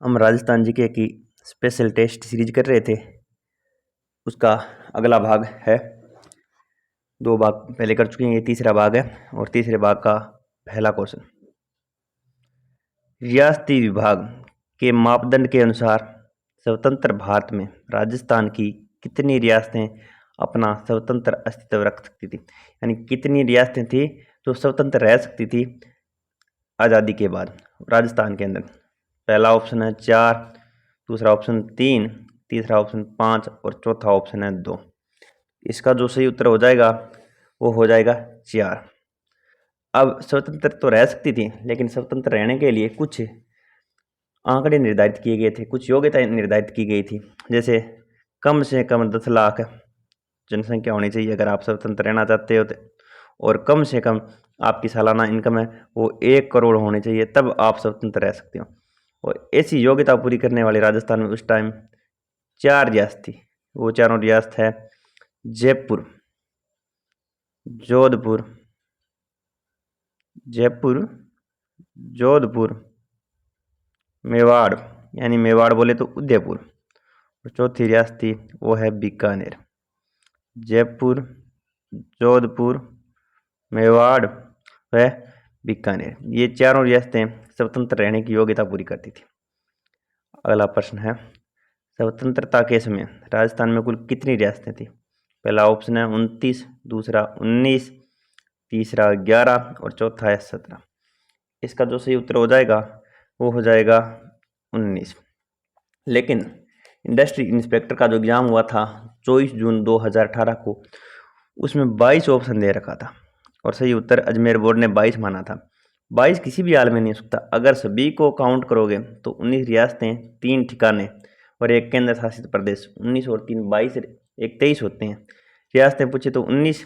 हम राजस्थान जीके की special test series कर रहे थे। उसका अगला भाग है। 2 भाग पहले कर चुके हैं, ये तीसरा भाग है और तीसरे भाग का पहला क्वेश्चन। रियासती विभाग के मापदंड के अनुसार स्वतंत्र भारत में राजस्थान की कितनी रियासतें अपना स्वतंत्र अस्तित्व रख सकती थी, यानी कितनी रियासतें थी जो स्वतंत्र रह सकती थी आज़ादी के बाद राजस्थान के अंदर। पहला ऑप्शन है 4, दूसरा ऑप्शन 3, तीसरा ऑप्शन 5 और चौथा ऑप्शन है 2। इसका जो सही उत्तर हो जाएगा वो हो जाएगा 4। अब स्वतंत्र तो रह सकती थी, लेकिन स्वतंत्र रहने के लिए कुछ आंकड़े निर्धारित किए गए थे, कुछ योग्यता निर्धारित की गई थी। जैसे कम से कम 10 लाख जनसंख्या होनी चाहिए अगर आप स्वतंत्र रहना चाहते हो तो, और कम से कम आपकी सालाना इनकम है वो 1 करोड़ होनी चाहिए, तब आप स्वतंत्र रह सकते हो। और ऐसी योग्यता पूरी करने वाले राजस्थान में उस टाइम 4 रियासत थी। वो चारों रियासत है जयपुर, जोधपुर, जयपुर, जोधपुर, मेवाड़, यानी मेवाड़ बोले तो उदयपुर, और चौथी रियासत थी वो है बीकानेर। जयपुर, जोधपुर, मेवाड़ व बीकानेर, ये चारों रियासतें स्वतंत्र रहने की योग्यता पूरी करती थी। अगला प्रश्न है, स्वतंत्रता के समय राजस्थान में कुल कितनी रियासतें थी? पहला ऑप्शन है 29, दूसरा 19, तीसरा 11 और चौथा है 17। इसका जो सही उत्तर हो जाएगा वो हो जाएगा 19। लेकिन इंडस्ट्री इंस्पेक्टर का जो एग्ज़ाम हुआ था 24 जून 2018 को, उसमें 22 ऑप्शन दे रखा था और सही उत्तर अजमेर बोर्ड ने 22 माना था। 22 किसी भी हाल में नहीं हो सकता। अगर सभी को काउंट करोगे तो 19 रियासतें, 3 ठिकाने और 1 केंद्र शासित प्रदेश, 19 और 3 22, 1 23 होते हैं। रियासतें पूछे तो 19,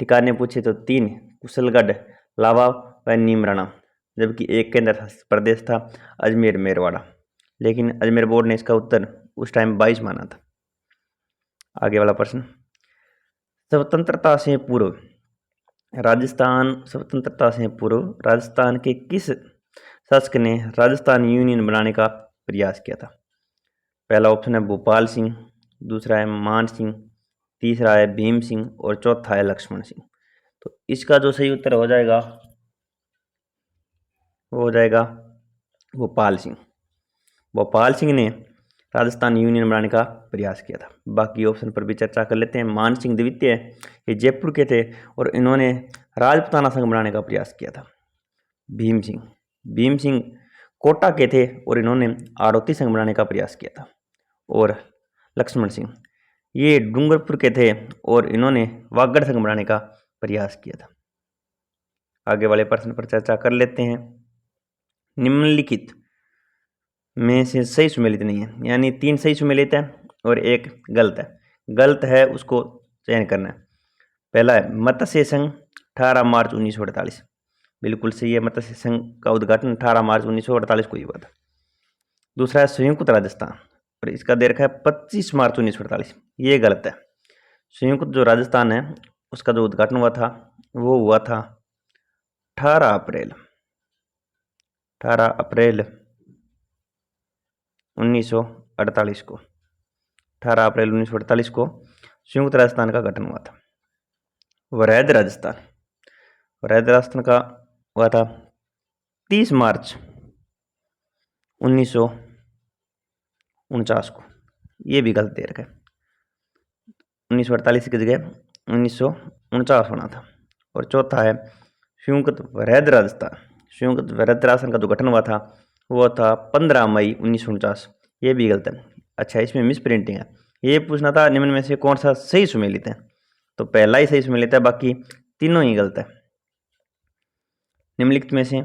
ठिकाने पूछे तो 3, कुशलगढ़, लावा व नीमराना, जबकि 1 केंद्र शासित प्रदेश था अजमेर मेरवाड़ा। लेकिन अजमेर बोर्ड ने इसका उत्तर उस टाइम 22 माना था। आगे वाला प्रश्न, स्वतंत्रता से पूर्व राजस्थान के किस शासक ने राजस्थान यूनियन बनाने का प्रयास किया था? पहला ऑप्शन है भोपाल सिंह, दूसरा है मान सिंह, तीसरा है भीम सिंह और चौथा है लक्ष्मण सिंह। तो इसका जो सही उत्तर हो जाएगा वो हो जाएगा भोपाल सिंह। भोपाल सिंह ने राजस्थान यूनियन बनाने का प्रयास किया था। बाकी ऑप्शन पर भी चर्चा कर लेते हैं। मान सिंह द्वितीय, ये जयपुर के थे और इन्होंने राजपूताना संघ बनाने का प्रयास किया था। भीम सिंह कोटा के थे और इन्होंने आड़ोती संघ बनाने का प्रयास किया था। और लक्ष्मण सिंह ये डूंगरपुर के थे और इन्होंने वागड़ संघ बनाने का प्रयास किया था। आगे वाले प्रश्न पर चर्चा कर लेते हैं। निम्नलिखित में से सही सुमेलित नहीं है, यानी 3 सही सुमेलित है और 1 गलत है। गलत है उसको चयन करना है। पहला है मत्स्य संघ 18 मार्च 1948, बिल्कुल सही है। मत्स्य संघ का उद्घाटन 18 मार्च 1948 को ही हुआ था। दूसरा है संयुक्त राजस्थान और इसका दे रखा है 25 मार्च 1948, ये गलत है। संयुक्त जो राजस्थान है उसका जो उद्घाटन हुआ था वो हुआ था 18 अप्रैल 1948 को। 18 अप्रैल 1948 को संयुक्त राजस्थान का गठन हुआ था। वरैद राजस्थान का हुआ था 30 मार्च 1949 को, ये भी गलत दे रखा है। 1948 की जगह 1949 होना था। और चौथा है संयुक्त वरैद राजस्थान का जो गठन हुआ था वो था 15 मई 1949, ये भी गलत है। अच्छा, इसमें मिस प्रिंटिंग है। ये पूछना था निम्न में से कौन सा सही सुमेलित है, तो पहला ही सही सुमेलित है, बाकी तीनों ही गलत है। निम्नलिखित में से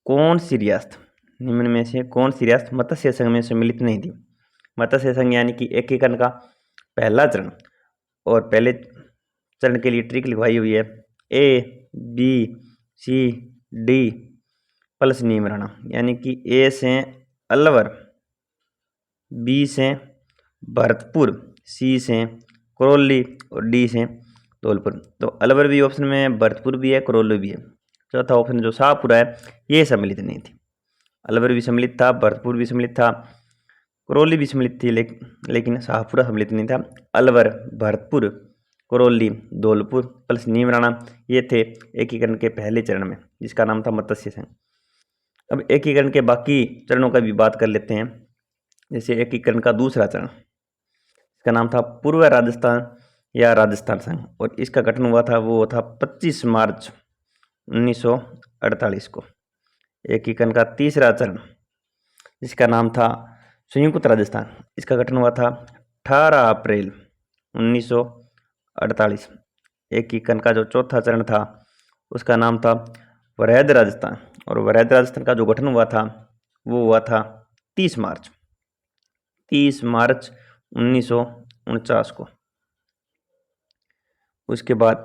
कौन सी रियासत मत्स्य संघ में सम्मिलित नहीं थी? मत्स्य संघ यानी कि एकीकरण का पहला चरण, और पहले चरण के लिए ट्रिक लिखवाई हुई है ABCD प्लस नीमराना, यानी कि A से अलवर, B से भरतपुर, C से करौली और D से धौलपुर। तो अलवर भी ऑप्शन में है, भरतपुर भी है, करौली भी है। चौथा ऑप्शन जो शाहपुरा है ये सम्मिलित नहीं थी। अलवर भी सम्मिलित था, भरतपुर भी सम्मिलित था, करौली भी सम्मिलित थी, लेकिन शाहपुरा सम्मिलित नहीं था। अलवर, भरतपुर, करौली, धौलपुर प्लस नीमराणा ये थे एकीकरण के पहले चरण में, जिसका नाम था मत्स्य संघ। अब एकीकरण के बाकी चरणों का भी बात कर लेते हैं। जैसे एकीकरण का दूसरा चरण, इसका नाम था पूर्व राजस्थान या राजस्थान संघ, और इसका गठन हुआ था, वो था 25 मार्च 1948 को। एकीकरण का तीसरा चरण, जिसका नाम था संयुक्त राजस्थान, इसका गठन हुआ था 18 अप्रैल 1948। एकीकरण का जो चौथा चरण था, उसका नाम था वरैध राजस्थान, और वरैध राजस्थान का जो गठन हुआ था, वो हुआ था 30 मार्च 1949 को। उसके बाद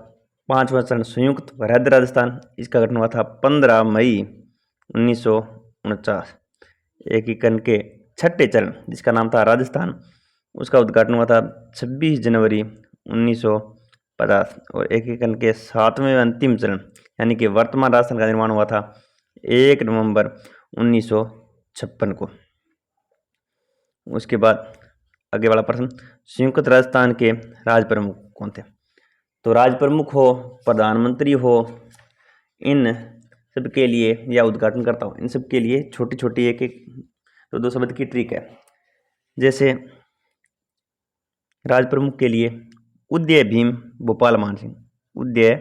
पांचवा चरण संयुक्त वरैध राजस्थान, इसका गठन हुआ था 15 मई 1949। एकीकरण के छठे चरण, जिसका नाम था राजस्थान, उसका उद्घाटन हुआ था 26 जनवरी 1950। और एकीकरण के सातवें अंतिम चरण, यानी कि वर्तमान राजस्थान का निर्माण हुआ था 1 नवंबर 1956 को। उसके बाद आगे वाला प्रश्न, संयुक्त राजस्थान के राज प्रमुख कौन थे? तो राज प्रमुख हो, प्रधानमंत्री हो, इन सब के लिए, या उद्घाटन करता हूँ, इन सब के लिए छोटी छोटी एक एक दो शब्द की ट्रिक है। जैसे राज प्रमुख के लिए उदय भीम भोपाल मान सिंह, उदय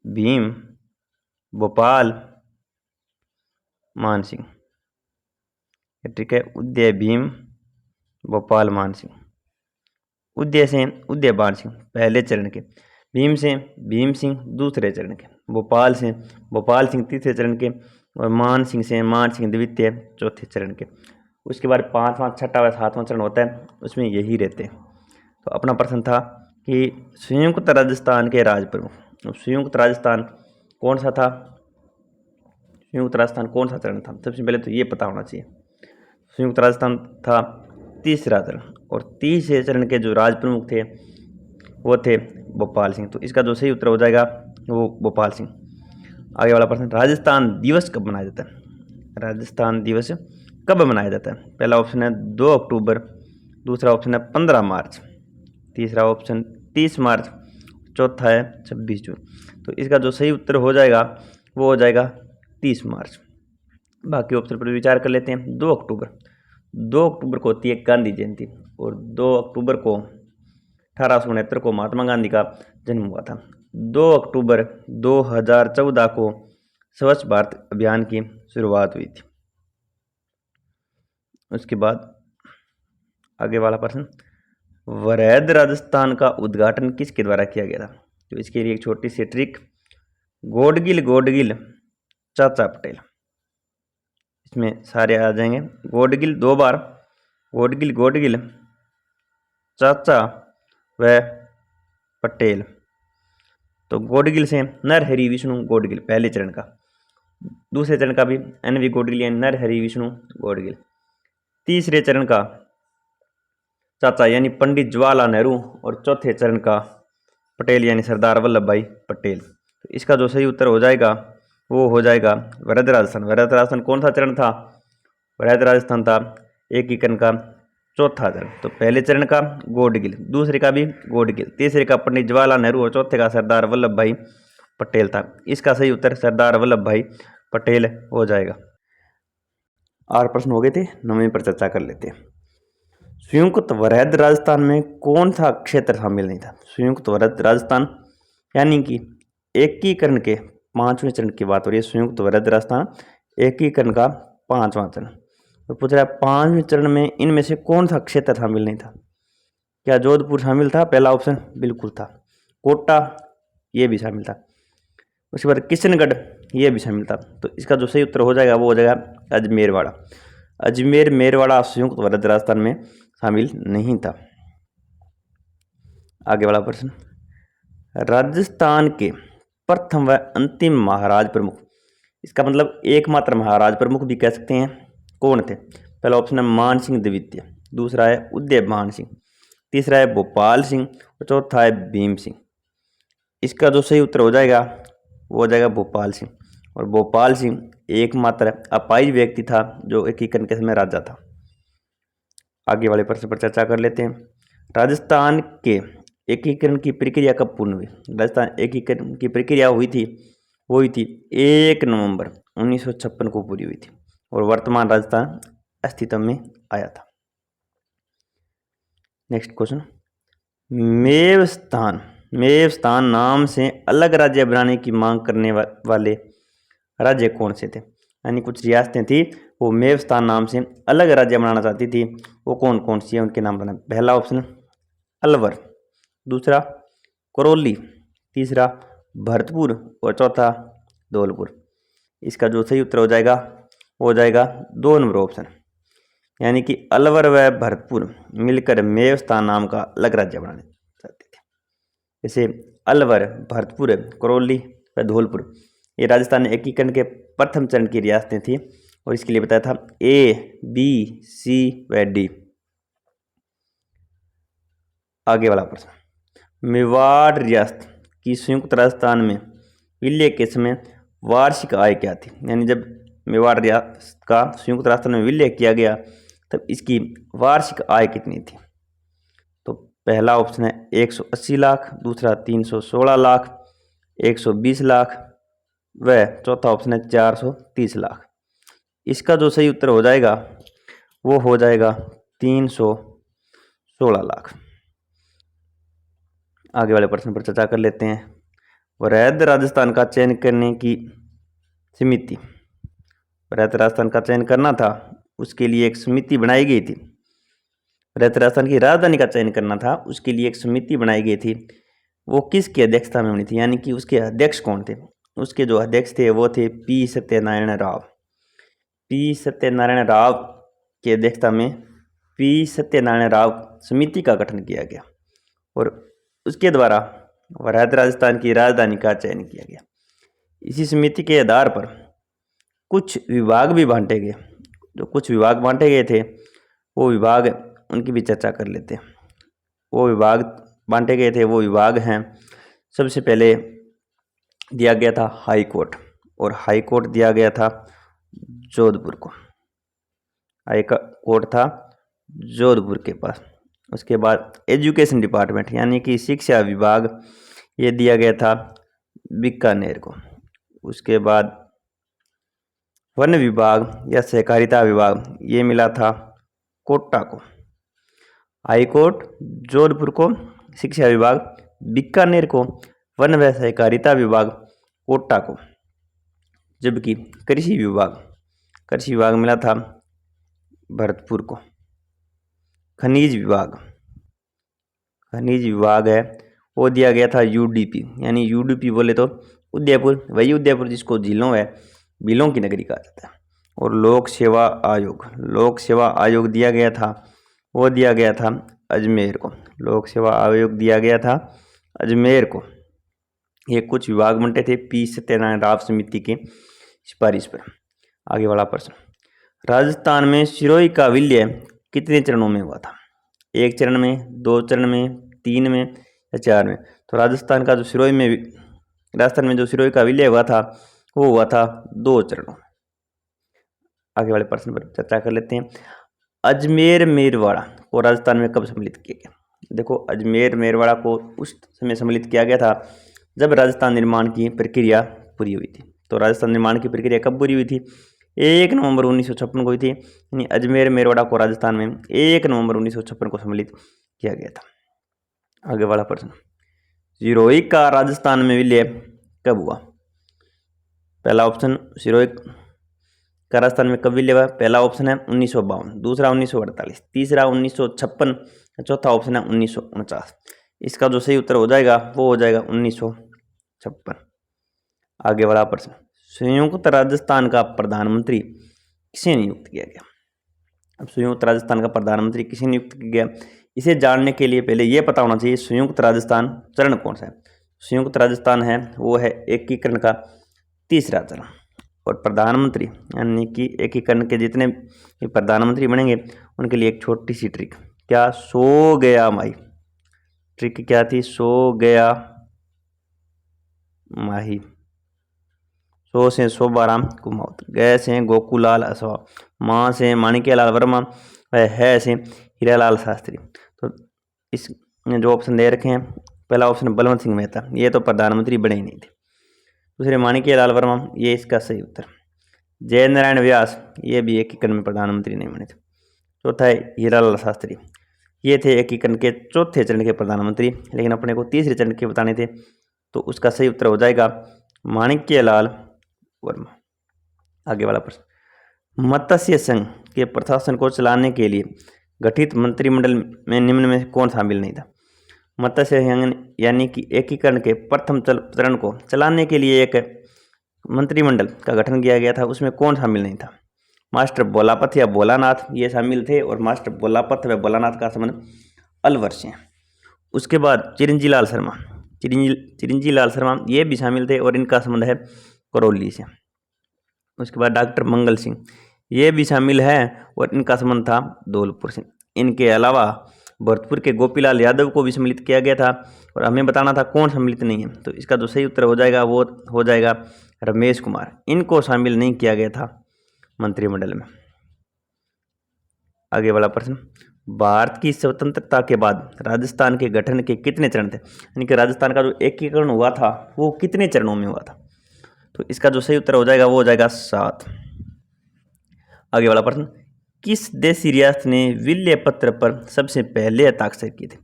भीम भोपाल मान सिंह, ठीक है, उदय भीम भोपाल मान सिंह। उदय से उदय मान सिंह पहले चरण के, भीम से भीम सिंह दूसरे चरण के, भोपाल से भोपाल सिंह तीसरे चरण के, और मान सिंह से मान सिंह द्वितीय चौथे चरण के। उसके बाद पाँचवां, छठा व सातवां चरण होता है, उसमें यही रहते हैं। तो अपना प्रश्न था कि संयुक्त राजस्थान के राज प्रमुख, संयुक्त राजस्थान कौन सा था, संयुक्त राजस्थान कौन सा चरण था? सबसे पहले तो ये पता होना चाहिए। संयुक्त राजस्थान था तीसरा चरण, और तीसरे चरण के जो राज प्रमुख थे, वो थे भोपाल सिंह। तो इसका जो सही उत्तर हो जाएगा वो भोपाल सिंह। आगे वाला प्रश्न, राजस्थान दिवस कब मनाया जाता है? राजस्थान दिवस कब मनाया जाता है? पहला ऑप्शन है 2 अक्टूबर, दूसरा ऑप्शन है 15 मार्च, तीसरा ऑप्शन 30 मार्च, चौथा है 26 जून। तो इसका जो सही उत्तर हो जाएगा वो हो जाएगा 30 मार्च। बाकी ऑप्शन पर विचार कर लेते हैं। 2 अक्टूबर, 2 अक्टूबर को होती है गांधी जयंती, और 2 अक्टूबर को 1869 को महात्मा गांधी का जन्म हुआ था। 2 अक्टूबर 2014 को स्वच्छ भारत अभियान की शुरुआत हुई थी। उसके बाद आगे वाला प्रश्न, वरैध राजस्थान का उद्घाटन किसके द्वारा किया गया था? तो इसके लिए एक छोटी सी ट्रिक, गोडगिल गोडगिल चाचा पटेल, इसमें सारे आ जाएंगे। गोडगिल 2 बार, गोडगिल गोडगिल चाचा व पटेल। तो गोडगिल से नरहरि विष्णु गोडगिल पहले चरण का, दूसरे चरण का भी NV गोडगिल यानी नरहरि विष्णु गोडगिल, तीसरे चरण का चाचा यानी पंडित जवाहरलाल नेहरू, और चौथे चरण का पटेल यानी सरदार वल्लभ भाई पटेल। तो इसका जो सही उत्तर हो जाएगा वो हो जाएगा वरद राजस्थान। वरद राजस्थान कौन सा चरण था? वरद राजस्थान था एकीकरण का चौथा चरण। तो पहले चरण का गोडगिल, दूसरे का भी गोडगिल, तीसरे का पंडित जवाहरलाल नेहरू, और चौथे का सरदार वल्लभ भाई पटेल था। इसका सही उत्तर सरदार वल्लभ भाई पटेल हो जाएगा। 8 प्रश्न हो गए थे, 9वें पर चर्चा कर लेते हैं। संयुक्त वरैध राजस्थान में कौन सा क्षेत्र शामिल नहीं था? संयुक्त वरैध राजस्थान यानी कि एकीकरण के 5वें चरण की बात हो रही है। संयुक्त वरैध राजस्थान एकीकरण का 5वां चरण। तो पूछ रहा है 5वें चरण में इनमें से कौन सा क्षेत्र शामिल नहीं था? क्या जोधपुर शामिल था? पहला ऑप्शन बिल्कुल था। कोटा ये भी शामिल था। उसके बाद किशनगढ़ ये भी शामिल था। तो इसका जो सही उत्तर हो जाएगा वो हो जाएगा अजमेरवाड़ा। अजमेर मेरवाड़ा संयुक्त वरैध राजस्थान में शामिल नहीं था। आगे वाला प्रश्न, राजस्थान के प्रथम व अंतिम महाराज प्रमुख, इसका मतलब एकमात्र महाराज प्रमुख भी कह सकते हैं, कौन थे? पहला ऑप्शन है मान सिंह द्वितीय, दूसरा है उदयमान सिंह, तीसरा है भोपाल सिंह, और चौथा है भीम सिंह। इसका जो सही उत्तर हो जाएगा वो हो जाएगा भोपाल सिंह। और भोपाल सिंह एकमात्र अपाहिज व्यक्ति था जो एकीकरण के समय राजा था। आगे वाले प्रश्न पर चर्चा कर लेते हैं। राजस्थान के एकीकरण की प्रक्रिया कब पूर्ण हुई? राजस्थान एकीकरण की प्रक्रिया हुई थी 1 नवंबर 1956 को पूरी हुई थी और वर्तमान राजस्थान अस्तित्व में आया था। नेक्स्ट क्वेश्चन, मेवस्थान नाम से अलग राज्य बनाने की मांग करने वाले राज्य कौन से थे? यानी कुछ रियासतें थी वो मेवस्थान नाम से अलग राज्य बनाना चाहती थी, वो कौन कौन सी है उनके नाम बना। पहला ऑप्शन अलवर, दूसरा करौली, तीसरा भरतपुर और चौथा धौलपुर। इसका जो सही उत्तर हो जाएगा 2 नंबर ऑप्शन, यानी कि अलवर व भरतपुर मिलकर मेवस्थान नाम का अलग राज्य बनाने चाहते थे। जैसे अलवर, भरतपुर, करौली व धौलपुर ये राजस्थान एकीकरण के प्रथम चरण की रियासतें थी और इसके लिए बताया था A, B, C व D। आगे वाला प्रश्न, मेवाड़ रियासत की संयुक्त राजस्थान में विलय के समय वार्षिक आय क्या थी? यानी जब मेवाड़ रियासत का संयुक्त राजस्थान में विलय किया गया तब इसकी वार्षिक आय कितनी थी? तो पहला ऑप्शन है 180 लाख, दूसरा 316 लाख, 120 लाख व चौथा ऑप्शन है 430 लाख। इसका जो सही उत्तर हो जाएगा वो हो जाएगा 316 लाख। आगे वाले प्रश्न पर चर्चा कर लेते हैं। वृहद राजस्थान का चयन करने की समिति, वृहद राजस्थान का चयन करना था उसके लिए एक समिति बनाई गई थी। वृहद राजस्थान की राजधानी का चयन करना था उसके लिए एक समिति बनाई गई थी। वो किसकी अध्यक्षता में बनी थी? यानी कि उसके अध्यक्ष कौन थे? उसके जो अध्यक्ष थे वो थे पी सत्यनारायण राव। पी सत्यनारायण राव की अध्यक्षता में पी सत्यनारायण राव समिति का गठन किया गया और उसके द्वारा वृहद राजस्थान की राजधानी का चयन किया गया। इसी समिति के आधार पर कुछ विभाग भी बांटे गए। जो कुछ विभाग बांटे गए थे वो विभाग उनकी भी चर्चा कर लेते हैं। वो विभाग बांटे गए थे वो विभाग हैं, सबसे पहले दिया गया था हाई कोर्ट, और हाई कोर्ट दिया गया था जोधपुर को। हाई कोर्ट था जोधपुर के पास। उसके बाद एजुकेशन डिपार्टमेंट यानी कि शिक्षा विभाग ये दिया गया था बीकानेर को। उसके बाद वन विभाग या सहकारिता विभाग ये मिला था कोटा को। हाई कोर्ट जोधपुर को, शिक्षा विभाग बीकानेर को, वन व सहकारिता विभाग कोटा को, जबकि कृषि विभाग मिला था भरतपुर को। खनिज विभाग है वो दिया गया था यूडीपी, यानी यूडीपी बोले तो उदयपुर, वही उदयपुर जिसको झीलों की नगरी कहा जाता है। और लोक सेवा आयोग दिया गया था, वो दिया गया था अजमेर को। लोक सेवा आयोग दिया गया था अजमेर को। ये कुछ विभाग बनते थे पी सत्यनारायण राव समिति की सिफारिश पर। आगे वाला प्रश्न, राजस्थान में सिरोही का विलय कितने चरणों में हुआ था? 1 चरण में, 2 चरण में, 3 में या 4 में? तो राजस्थान में जो सिरोही का विलय हुआ था वो हुआ था 2 चरणों में। आगे वाले प्रश्न पर चर्चा कर लेते हैं। अजमेर मेरवाड़ा को राजस्थान में कब सम्मिलित किया गया? देखो, अजमेर मेरवाड़ा को उस समय सम्मिलित किया गया था जब राजस्थान निर्माण की प्रक्रिया पूरी हुई थी। तो राजस्थान निर्माण की प्रक्रिया कब पूरी हुई थी? 1 नवंबर 1956 को हुई थी। यानी अजमेर मेरवाड़ा को राजस्थान में 1 नवंबर 1956 को सम्मिलित किया गया था। आगे वाला प्रश्न, सिरोही का राजस्थान में विलय कब हुआ? पहला ऑप्शन, सिरोही का राजस्थान में कब विलय हुआ? पहला ऑप्शन है 1952, दूसरा 1948, तीसरा 1956, चौथा ऑप्शन है 1949। इसका जो सही उत्तर हो जाएगा वो हो जाएगा 1956। आगे वाला प्रश्न, संयुक्त राजस्थान का प्रधानमंत्री किसे नियुक्त किया गया? अब संयुक्त राजस्थान का प्रधानमंत्री किसे नियुक्त किया गया, इसे जानने के लिए पहले ये पता होना चाहिए संयुक्त राजस्थान चरण कौन सा है। संयुक्त राजस्थान है वो है एकीकरण का तीसरा चरण। और प्रधानमंत्री यानी कि एकीकरण के जितने भी प्रधानमंत्री बनेंगे उनके लिए एक छोटी सी ट्रिक, क्या, सो गया माही। ट्रिक क्या थी? सो गया माही। शो से शोभाराम कुमावत, ग से गोकुलाल असवा, माँ से माणिक्यलाल वर्मा, व है से हीरालाल शास्त्री। तो इस जो ऑप्शन दे रखे हैं, पहला ऑप्शन बलवंत सिंह मेहता, ये तो प्रधानमंत्री बने ही नहीं थे। दूसरे माणिक्यलाल वर्मा, ये इसका सही उत्तर। जय नारायण व्यास, ये भी एक ही क्रम में प्रधानमंत्री नहीं बने थे। चौथा है हीरालाल शास्त्री, ये थे एकीकरण के चौथे चरण के प्रधानमंत्री, लेकिन अपने को तीसरे चरण के बताने थे, तो उसका सही उत्तर हो जाएगा माणिक्यलाल वर्मा। आगे वाला प्रश्न, मत्स्य संघ के प्रशासन को चलाने के लिए गठित मंत्रिमंडल में निम्न में कौन शामिल नहीं था। मत्स्य संघ यानी कि एकीकरण के प्रथम चरण को चलाने के लिए एक मंत्रिमंडल का गठन किया गया था, उसमें कौन शामिल नहीं था। मास्टर भोलापथ या भोलानाथ ये शामिल थे, और मास्टर भोलापथ व भोलानाथ का संबंध अलवर से। उसके बाद चिरंजीलाल शर्मा, चिरंजीलाल शर्मा ये भी शामिल थे, और इनका संबंध है करौली से। उसके बाद डॉक्टर मंगल सिंह ये भी शामिल है, और इनका संबंध था धौलपुर से। इनके अलावा भरतपुर के गोपीलाल यादव को भी सम्मिलित किया गया था, और हमें बताना था कौन सम्मिलित नहीं है, तो इसका जो सही उत्तर हो जाएगा वो हो जाएगा रमेश कुमार, इनको शामिल नहीं किया गया था मंत्रिमंडल में। आगे वाला प्रश्न, भारत की स्वतंत्रता के बाद राजस्थान के गठन के कितने चरण थे, यानी कि राजस्थान का जो एकीकरण हुआ था वो कितने चरणों में हुआ था, तो इसका जो सही उत्तर हो जाएगा वो हो जाएगा 7। आगे वाला प्रश्न, किस देशी रियासत ने विल्य पत्र पर सबसे पहले हस्ताक्षर किए थे।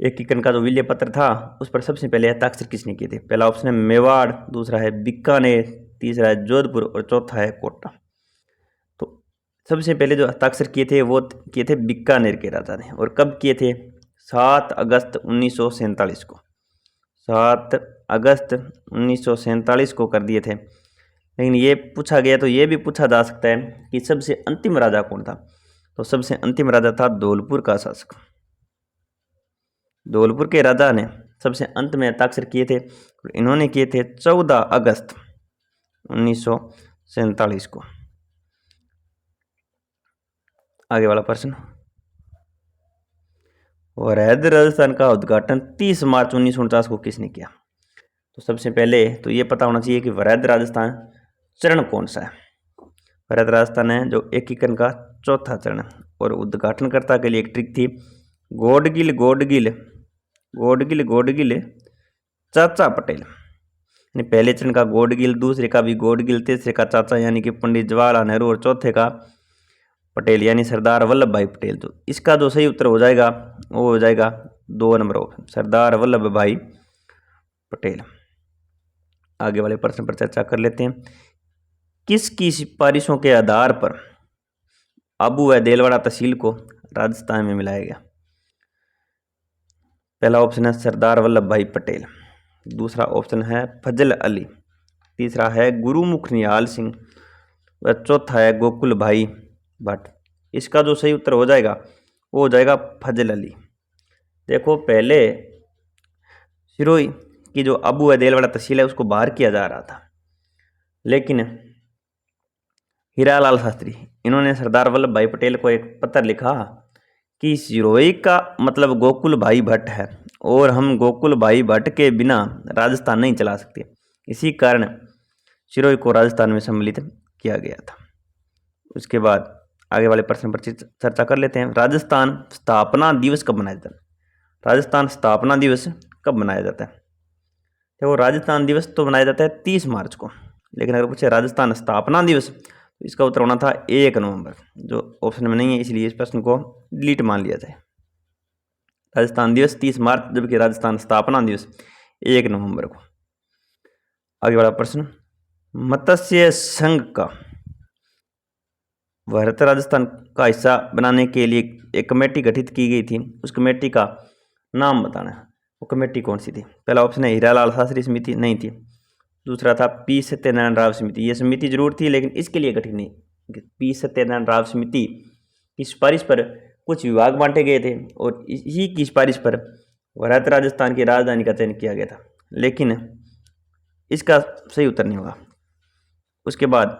एकीकरण का जो विल्य पत्र था उस पर सबसे पहले हस्ताक्षर किसने किए थे। पहला ऑप्शन है मेवाड़, दूसरा है बीकानेर, तीसरा है जोधपुर, और चौथा है कोटा। तो सबसे पहले जो हस्ताक्षर किए थे वो किए थे बीकानेर के राजा ने, और कब किए थे, 7 अगस्त 1947 को। 7 अगस्त 1947 को कर दिए थे। लेकिन ये पूछा गया तो ये भी पूछा जा सकता है कि सबसे अंतिम राजा कौन था, तो सबसे अंतिम राजा था धौलपुर का शासक। धौलपुर के राजा ने सबसे अंत में हस्ताक्षर किए थे, और इन्होंने किए थे 14 अगस्त 1947 को। आगे वाला प्रश्न, वरहद राजस्थान का उद्घाटन 30 मार्च 1949 को किसने किया। तो सबसे पहले तो ये पता होना चाहिए कि वरहद राजस्थान चरण कौन सा है। वरहद राजस्थान है जो एकीकरण का चौथा चरण, और उद्घाटनकर्ता के लिए एक ट्रिक थी, गोडगिल गोडगिल गोडगिल गोडगिल चाचा पटेल, यानी पहले चरण का गोडगिल, दूसरे का भी गोडगिल, तीसरे का चाचा यानी कि पंडित जवाहरलाल नेहरू, और चौथे का पटेल यानी सरदार वल्लभ भाई पटेल। तो इसका जो सही उत्तर हो जाएगा वो हो जाएगा 2 नंबर ऑप्शन, सरदार वल्लभ भाई पटेल। आगे वाले प्रश्न पर चर्चा कर लेते हैं, किसकी सिफारिशों के आधार पर आबू व देलवाड़ा तहसील को राजस्थान में मिलाया गया। पहला ऑप्शन है सरदार वल्लभ भाई पटेल, दूसरा ऑप्शन है फजल अली, तीसरा है गुरुमुख निहाल सिंह, व चौथा है गोकुल भाई भट्ट। इसका जो सही उत्तर हो जाएगा वो हो जाएगा फजल अली। देखो पहले सिरोही की जो आबू व देलवाड़ा तहसील है उसको बाहर किया जा रहा था, लेकिन हीरालाल शास्त्री इन्होंने सरदार वल्लभ भाई पटेल को एक पत्र लिखा कि सिरोही का मतलब गोकुल भाई भट्ट है, और हम गोकुल भाई भट्ट के बिना राजस्थान नहीं चला सकते। इसी कारण सिरोही को राजस्थान में सम्मिलित किया गया था। उसके बाद आगे वाले प्रश्न पर चर्चा कर लेते हैं, राजस्थान स्थापना दिवस कब मनाया जाता है। राजस्थान स्थापना दिवस कब मनाया जाता है, तो राजस्थान दिवस तो मनाया जाता है 30 मार्च को, लेकिन अगर पूछे राजस्थान स्थापना दिवस तो इसका उत्तर होना था 1 नवंबर, जो ऑप्शन में नहीं है, इसलिए इस प्रश्न को डिलीट मान लिया जाए। राजस्थान दिवस 30 मार्च, जबकि राजस्थान स्थापना दिवस 1 नवंबर को। आगे वाला प्रश्न, मत्स्य संघ का भारत राजस्थान का हिस्सा बनाने के लिए एक कमेटी गठित की गई थी, उस कमेटी का नाम बताना है। वो कमेटी कौन सी थी। पहला ऑप्शन है हीरालाल शास्त्री समिति, नहीं थी। दूसरा था पी सत्यनारायण राव समिति, ये समिति जरूर थी लेकिन इसके लिए गठित नहीं। पी सत्यनारायण राव समिति की सिफारिश पर कुछ विभाग बांटे गए थे, और इसी की सिफारिश पर भारत राजस्थान की राजधानी का चयन किया गया था, लेकिन इसका सही उत्तर नहीं होगा। उसके बाद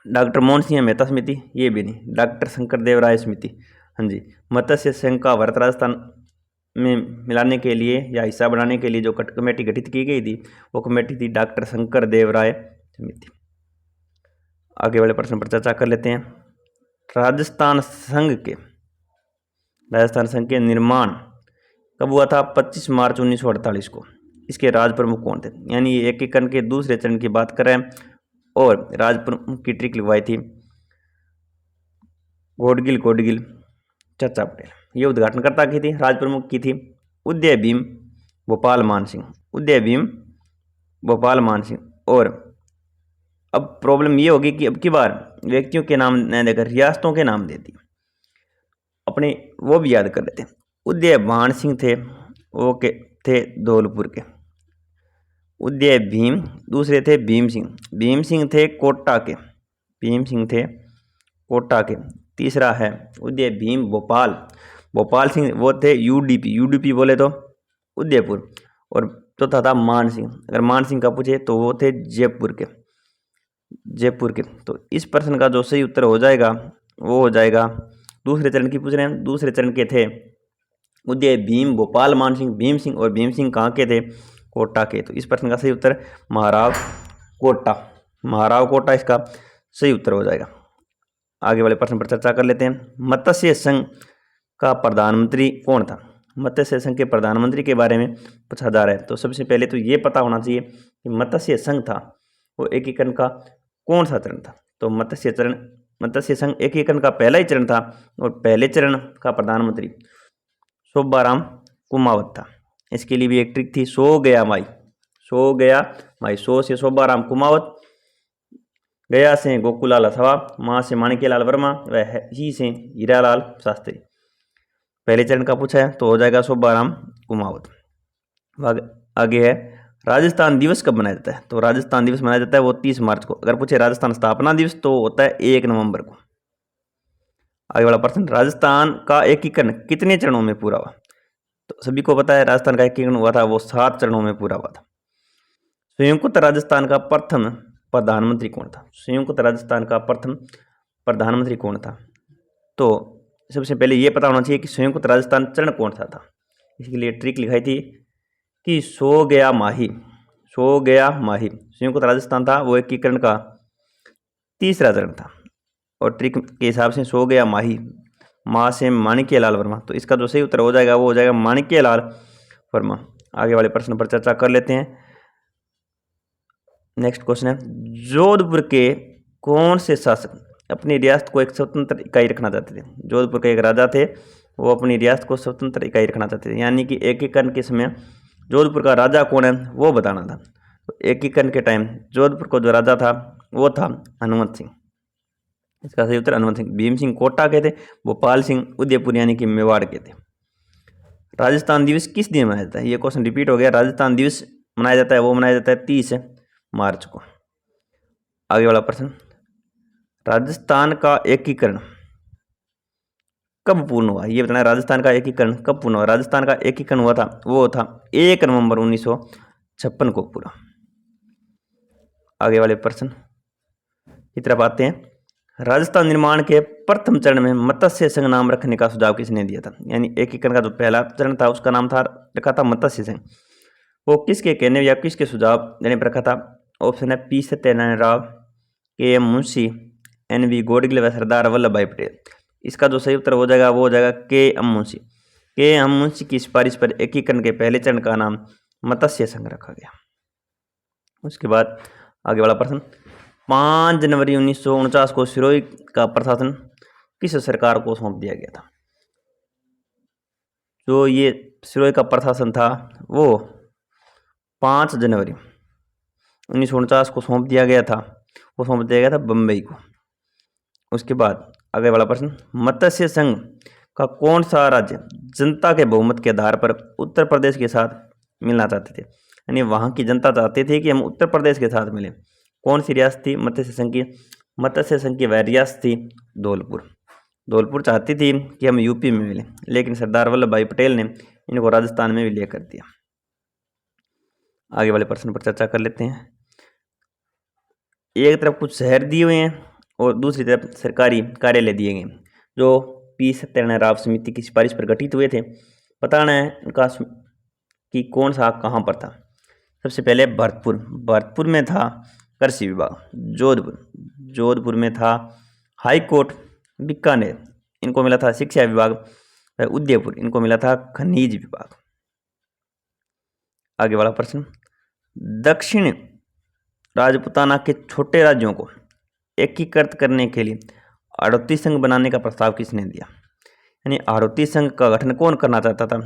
डॉक्टर मोहन सिंह मेहता समिति, ये भी नहीं। डॉक्टर शंकर देव राय समिति, हाँ जी। मत्स्य संघ का भारत राजस्थान में मिलाने के लिए या हिस्सा बनाने के लिए जो कमेटी गठित की गई थी वो कमेटी थी डॉक्टर शंकर देव राय समिति। आगे वाले प्रश्न पर चर्चा कर लेते हैं। राजस्थान संघ के निर्माण कब हुआ था? 25 मार्च 1948 को। इसके राज प्रमुख कौन थे? यानी एकीकरण के दूसरे चरण की बात करें और राज प्रमुख की ट्रिक लिखवाई थी गोडगिल चचा पटेल। ये उद्घाटनकर्ता की थी, राज प्रमुख की थी उदय भीम भोपाल मान सिंह। और अब प्रॉब्लम ये होगी कि अब की बार व्यक्तियों के नाम न देकर रियासतों के नाम दे दिए, अपने वो भी याद कर लेते हैं। उदय भान सिंह थे, वो के थे धौलपुर के। उदय भीम, दूसरे थे भीम सिंह थे कोटा के। तीसरा है उदय भीम भोपाल सिंह, वो थे यूडीपी बोले तो उदयपुर। और चौथा था मान सिंह, अगर मान सिंह का पूछे तो वो थे जयपुर के। तो इस प्रश्न का जो सही उत्तर हो जाएगा वो हो जाएगा, दूसरे चरण की पूछ रहे हैं, दूसरे चरण के थे उदय भीम भोपाल मान सिंह भीम सिंह, और भीम सिंह कहाँ के थे? कोटा के। तो इस प्रश्न का सही उत्तर महाराव कोटा इसका सही उत्तर हो जाएगा। आगे वाले प्रश्न पर चर्चा कर लेते हैं। मत्स्य संघ का प्रधानमंत्री कौन था? मत्स्य संघ के प्रधानमंत्री के बारे में पूछा जा रहा है। तो सबसे पहले तो ये पता होना चाहिए कि मत्स्य संघ था वो एकीकरण का कौन सा चरण था? तो मत्स्य संघ एकीकरण का पहला ही चरण था और पहले चरण का प्रधानमंत्री शोभाराम कुमावत था। इसके लिए भी एक ट्रिक थी, सो गया माई। सो से शोभाराम कुमावत, गया से गोकुलाल अथवा, माँ से माणिक्यलाल वर्मा, वह ही से हीरालाल शास्त्री। पहले चरण का पूछा है तो हो जाएगा शोभाराम कुमावत। आगे है राजस्थान दिवस कब मनाया जाता है? तो राजस्थान दिवस मनाया जाता है वो 30 मार्च को। अगर पूछे राजस्थान स्थापना दिवस तो होता है 1 नवंबर को। आगे वाला प्रश्न, राजस्थान का एकीकरण कितने चरणों में पूरा हुआ? तो सभी को पता है राजस्थान का एकीकरण हुआ था वो 7 चरणों में पूरा हुआ था। संयुक्त राजस्थान का प्रथम प्रधानमंत्री कौन था? तो सबसे पहले ये पता होना चाहिए कि संयुक्त राजस्थान चरण कौन सा था। इसके लिए ट्रिक लिखाई थी कि सो गया माही। संयुक्त राजस्थान था वो एकीकरण का तीसरा चरण था और ट्रिक के हिसाब से सो गया माही, माँ से माणिक्यलाल वर्मा। तो इसका जो सही उत्तर हो जाएगा वो हो जाएगा माणिक्यलाल वर्मा। आगे वाले प्रश्न पर चर्चा कर लेते हैं। नेक्स्ट क्वेश्चन है, जोधपुर के कौन से शासक अपनी रियासत को एक स्वतंत्र इकाई रखना चाहते थे? जोधपुर के एक राजा थे, वो अपनी रियासत को स्वतंत्र इकाई रखना चाहते थे, यानी कि एकीकरण के समय जोधपुर का राजा कौन है वो बताना था। तो एकीकरण के टाइम जोधपुर को जो राजा था वो था हनुमंत सिंह। इसका सही उत्तर हनुमंत सिंह। भीम सिंह कोटा के थे, भोपाल सिंह उदयपुर यानी कि मेवाड़ के थे। राजस्थान दिवस किस दिन मनाया जाता है? ये क्वेश्चन रिपीट हो गया। राजस्थान दिवस मनाया जाता है वो मनाया जाता है 30 मार्च को। आगे वाला प्रश्न, राजस्थान का एकीकरण कब पूर्ण हुआ? ये बताना है राजस्थान का एकीकरण कब पूर्ण हुआ। राजस्थान का एकीकरण हुआ था वो था 1 नवंबर 1956 को पूरा। आगे वाले प्रश्न की तरफ आते हैं। राजस्थान निर्माण के प्रथम चरण में मत्स्य संघ नाम रखने का सुझाव किसने दिया था? यानी एकीकरण का जो पहला चरण था उसका नाम था रखा था मत्स्य संघ। वो किसके कहने या किसके सुझाव देने पर रखा था? ऑप्शन है P Satyanarayana Rao, K M Munshi, N V Gadgil व सरदार वल्लभ भाई पटेल। इसका जो सही उत्तर हो जाएगा वो हो जाएगा के एम मुंशी की सिफारिश पर एकीकरण के पहले चरण का नाम मत्स्य संघ रखा गया। उसके बाद आगे वाला प्रश्न, 5 जनवरी 1949 को सिरोही का प्रशासन किस सरकार को सौंप दिया गया था? जो ये सिरोही का प्रशासन था वो 5 जनवरी 1949 को सौंप दिया गया था बम्बई को। उसके बाद आगे वाला प्रश्न, मत्स्य संघ का कौन सा राज्य जनता के बहुमत के आधार पर उत्तर प्रदेश के साथ मिलना चाहते थे? यानी वहाँ की जनता चाहते थे कि हम उत्तर प्रदेश के साथ मिलें। कौन सी रियासत थी मत्स्य संघ की? मत्स्य संघ की वह रियासत थी धौलपुर चाहती थी कि हम यूपी में मिलें, लेकिन सरदार वल्लभ भाई पटेल ने इनको राजस्थान में विलय कर दिया। आगे वाले प्रश्न पर चर्चा कर लेते हैं। एक तरफ कुछ शहर दिए हुए हैं और दूसरी तरफ सरकारी कार्यालय दिए गए जो पी सत्यनारायण राव समिति की सिफारिश पर गठित हुए थे बताना है इनका कि कौन सा कहाँ पर था। सबसे पहले भरतपुर, भरतपुर में था कृषि विभाग। जोधपुर में था हाई कोर्ट। बीकानेर, इनको मिला था शिक्षा विभाग। उदयपुर, इनको मिला था खनिज विभाग। आगे वाला प्रश्न, दक्षिण राजपूताना के छोटे राज्यों को एकीकृत करने के लिए आड़ोती संघ बनाने का प्रस्ताव किसने दिया? यानी आड़ोती संघ का गठन कौन करना चाहता था?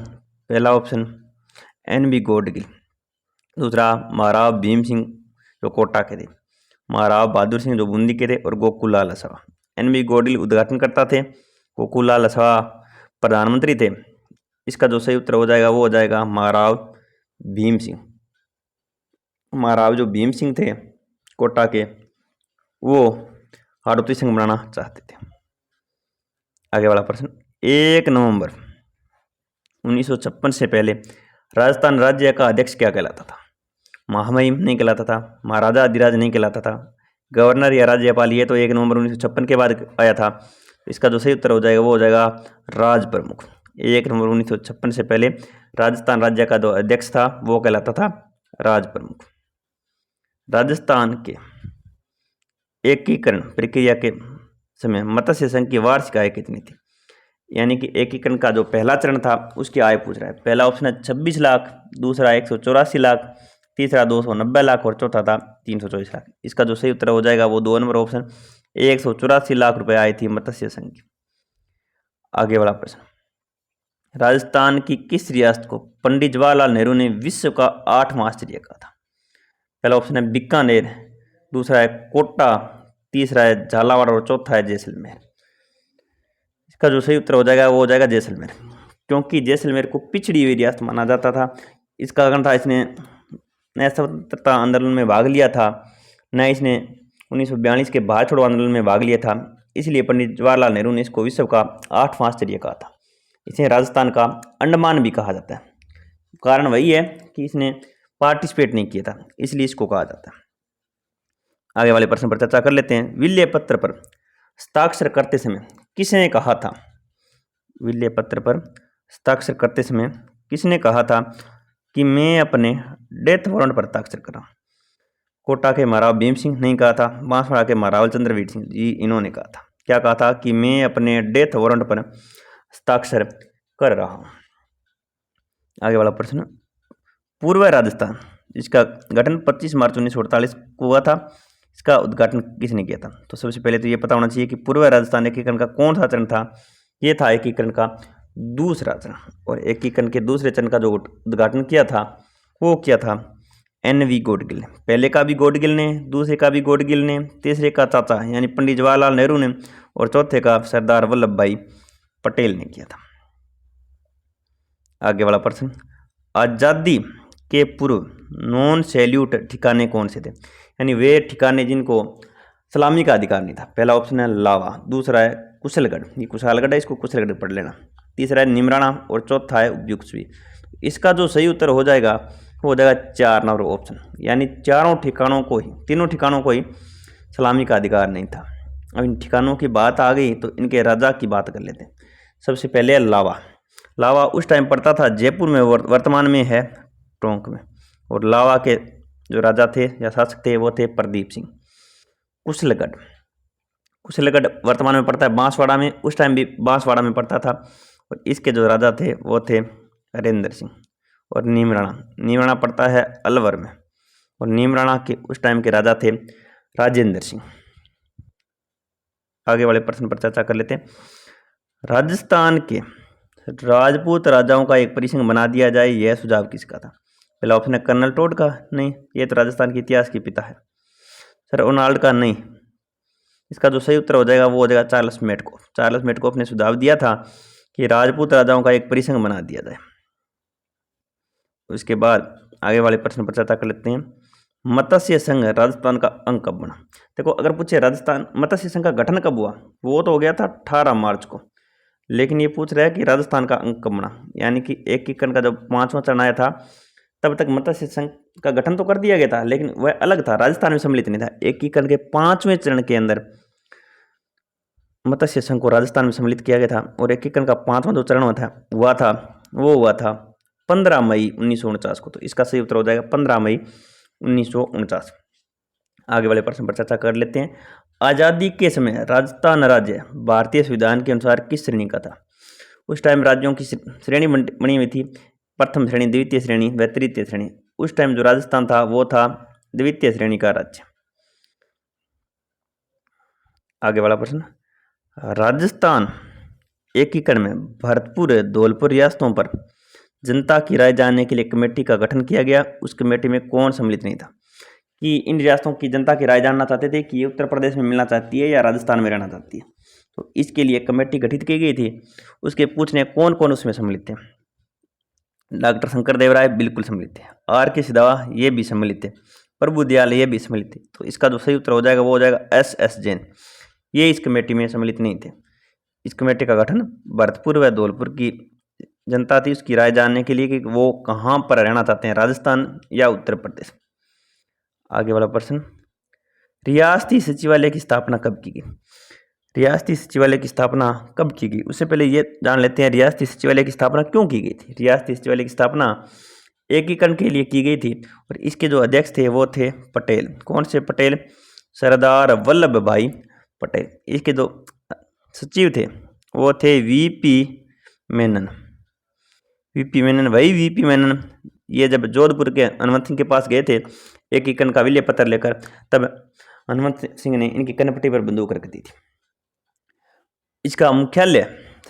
पहला ऑप्शन NB गोडगिल, दूसरा महाराव भीम सिंह जो कोटा के थे, महाराव बहादुर सिंह जो बूंदी के थे, और गोकुललाल लसावा। NB गोडगिल उद्घाटन करता थे, गोकुललाल लसावा प्रधानमंत्री थे। इसका जो सही उत्तर हो जाएगा वो हो जाएगा महाराव भीम सिंह। महाराव जो भीम सिंह थे कोटा के, वो आड़ोती संघ बनाना चाहते थे। आगे वाला प्रश्न, 1 नवंबर 1956 से पहले राजस्थान राज्य का अध्यक्ष क्या कहलाता था? महामहिम नहीं कहलाता था, महाराजा अधिराज नहीं कहलाता था, गवर्नर या राज्यपाल, ये तो 1 नवंबर 1956 के बाद आया था। इसका जो सही उत्तर हो जाएगा वो हो जाएगा राज प्रमुख। 1 नवंबर 1956 से पहले राजस्थान राज्य का जो अध्यक्ष था वो कहलाता था राज प्रमुख। राजस्थान के एकीकरण प्रक्रिया के समय मत्स्य संघ की वार्षिक आय कितनी थी? यानी कि एकीकरण का जो पहला चरण था उसकी आय पूछ रहा है। पहला ऑप्शन है 26 लाख, दूसरा 184 लाख, तीसरा 290 लाख और चौथा था 324 लाख। इसका जो सही उत्तर हो जाएगा वो 2 नंबर ऑप्शन 184 लाख रुपए आय थी मत्स्य संघ की। आगे वाला प्रश्न, राजस्थान की किस रियासत को पंडित जवाहरलाल नेहरू ने विश्व का 8वां आश्चर्य कहा था? पहला ऑप्शन है बीकानेर, दूसरा है कोटा, तीसरा है झालावाड़ और चौथा है जैसलमेर। इसका जो सही उत्तर हो जाएगा वो हो जाएगा जैसलमेर, क्योंकि जैसलमेर को पिछड़ी हुई रियासत माना जाता था। इसका कारण था इसने न स्वतंत्रता आंदोलन में भाग लिया था, न इसने 1942 के भारत छोड़ो आंदोलन में भाग लिया था। इसलिए पंडित जवाहरलाल नेहरू ने इसको विश्व का 8वां आश्चर्य कहा था। इसे राजस्थान का अंडमान भी कहा जाता है। कारण वही है कि इसने पार्टिसिपेट नहीं किया था, इसलिए इसको कहा जाता है। आगे वाले प्रश्न पर चर्चा कर लेते हैं। विल्य पत्र पर हस्ताक्षर करते समय किसने कहा था? विल्य पत्र पर हस्ताक्षर करते समय किसने कहा था कि मैं अपने डेथ वारंट पर हस्ताक्षर कर रहा हूँ? कोटा के महाराव भीम सिंह नहीं कहा था, बांसवाड़ा के महाराव चंद्रवीर सिंह जी इन्होंने कहा था। क्या कहा था? कि मैं अपने डेथ वारंट पर हस्ताक्षर कर रहा हूँ। आगे वाला प्रश्न, पूर्व राजस्थान जिसका गठन 25 मार्च 1948 को हुआ था, इसका उद्घाटन किसने किया था? तो सबसे पहले तो ये पता होना चाहिए कि पूर्व राजस्थान एकीकरण का कौन सा चरण था। ये था एकीकरण का दूसरा चरण, और एकीकरण के दूसरे चरण का जो उद्घाटन किया था वो किया था NV गोडगिल ने। पहले का भी गोडगिल ने, दूसरे का भी गोडगिल ने, तीसरे का चाचा यानी पंडित जवाहरलाल नेहरू ने, और चौथे का सरदार वल्लभ भाई पटेल ने किया था। आगे वाला प्रश्न, आज़ादी के पूर्व नॉन सैल्यूट ठिकाने कौन से थे? यानी वे ठिकाने जिनको सलामी का अधिकार नहीं था। पहला ऑप्शन है लावा, दूसरा है कुशलगढ़, ये कुशालगढ़ है, इसको कुशलगढ़ पढ़ लेना, तीसरा है निमराना और चौथा है उपयुक्तवी। इसका जो सही उत्तर हो जाएगा वो हो जाएगा 4 नंबर ऑप्शन, यानी तीनों ठिकानों को ही सलामी का अधिकार नहीं था। अब इन ठिकानों की बात आ गई तो इनके राजा की बात कर लेते हैं। सबसे पहले लावा उस टाइम पड़ता था जयपुर में, वर्तमान में है टोंक में, और लावा के जो राजा थे या शासक थे वो थे प्रदीप सिंह। कुशलगढ़ वर्तमान में पड़ता है बांसवाड़ा में, उस टाइम भी बांसवाड़ा में पड़ता था, और इसके जो राजा थे वो थे हरेंद्र सिंह। और नीमराना पड़ता है अलवर में, और नीमराना के उस टाइम के राजा थे राजेंद्र सिंह। आगे वाले प्रश्न पर चर्चा कर लेते हैं। राजस्थान के राजपूत राजाओं का एक परिसंघ बना दिया जाए, यह सुझाव किसका था? पहला ऑप्शन है कर्नल टोड का, नहीं, ये तो राजस्थान के इतिहास के पिता है। सर रोनाल्ड का, नहीं। इसका जो सही उत्तर हो जाएगा वो हो जाएगा चार्ल्स मेटकोफ ने सुझाव दिया था कि राजपूत राजाओं का एक परिसंघ बना दिया जाए। उसके बाद आगे वाले प्रश्न पर चर्चा कर लेते हैं। मत्स्य संघ राजस्थान का अंग कब बना? देखो, अगर पूछे राजस्थान मत्स्य संघ का गठन कब हुआ, वो तो हो गया था 18 मार्च को, लेकिन ये पूछ रहा है कि राजस्थान का अंग कब बना। यानी कि एकीकरण का जब 5वां चरण आया था तब तक मत्स्य संघ का गठन तो कर दिया गया था, लेकिन वह अलग था, राजस्थान में सम्मिलित नहीं था। एकीकरण के 5वें चरण के अंदर मत्स्य संघ को राजस्थान में सम्मिलित किया गया था, और एकीकरण का 5वां जो चरण हुआ था वो हुआ था 15 मई 1949 को। तो इसका सही उत्तर हो जाएगा 15 मई 1949। आगे वाले प्रश्न पर चर्चा कर लेते हैं। आज़ादी के समय राजस्थान राज्य भारतीय संविधान के अनुसार किस श्रेणी का था? उस टाइम राज्यों की श्रेणी बनी हुई थी, प्रथम श्रेणी, द्वितीय श्रेणी व तृतीय श्रेणी। उस टाइम जो राजस्थान था वो था द्वितीय श्रेणी का राज्य। आगे वाला प्रश्न, राजस्थान एकीकरण में भरतपुर धौलपुर रियासतों पर जनता की राय जानने के लिए कमेटी का गठन किया गया। उस कमेटी में कौन सम्मिलित नहीं था? कि इन रियासतों की जनता की राय जानना चाहते थे कि ये उत्तर प्रदेश में मिलना चाहती है या राजस्थान में रहना चाहती है। तो इसके लिए कमेटी गठित की गई थी। उसके पूछने कौन कौन उसमें सम्मिलित थे? डॉक्टर शंकर देव राय बिल्कुल सम्मिलित थे, आर के सिधावा ये भी सम्मिलित थे, प्रभु दयाल ये भी सम्मिलित थे। तो इसका जो सही उत्तर हो जाएगा वो हो जाएगा एस जैन, ये इस कमेटी में सम्मिलित नहीं थे। इस कमेटी का गठन भरतपुर व धौलपुर की जनता थी, उसकी राय जानने के लिए कि वो कहाँ पर रहना चाहते हैं, राजस्थान या उत्तर प्रदेश। आगे वाला प्रश्न, रियासती सचिवालय की स्थापना कब की गई? रियासती सचिवालय की स्थापना कब की गई? उससे पहले ये जान लेते हैं रियासती सचिवालय की स्थापना क्यों की गई थी। रियासती सचिवालय की स्थापना एकीकरण के लिए की गई थी और इसके जो अध्यक्ष थे वो थे पटेल। कौन से पटेल? सरदार वल्लभ भाई पटेल। इसके जो सचिव थे वो थे वीपी मेनन। वीपी मेनन, वही वीपी मेनन ये जब जोधपुर के हनुमंत सिंह के पास गए थे एकीकरण का विलय पत्र लेकर, तब हनुमंत सिंह ने इनकी कनपट्टी पर बंदूक रख दी थी। इसका मुख्यालय,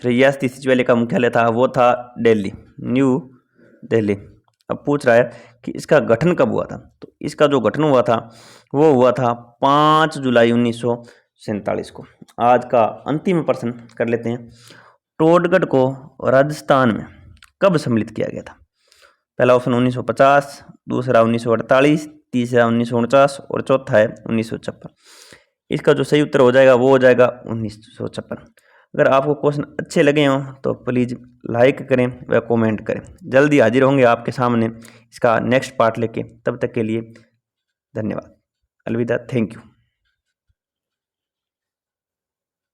रियासती सचिवालय का मुख्यालय था वो था दिल्ली, न्यू दिल्ली। अब पूछ रहा है कि इसका गठन कब हुआ था? तो इसका जो गठन हुआ था वो हुआ था 5 जुलाई 1947 को। आज का अंतिम प्रश्न कर लेते हैं। टोडगढ़ को राजस्थान में कब सम्मिलित किया गया था? पहला ऑप्शन 1950, दूसरा 1948, तीसरा 1949 और चौथा है 1956। इसका जो सही उत्तर हो जाएगा वो हो जाएगा 1956। अगर आपको क्वेश्चन अच्छे लगे हों तो प्लीज़ लाइक करें व कमेंट करें। जल्दी हाजिर होंगे आपके सामने इसका नेक्स्ट पार्ट लेके। तब तक के लिए धन्यवाद, अलविदा, थैंक यू।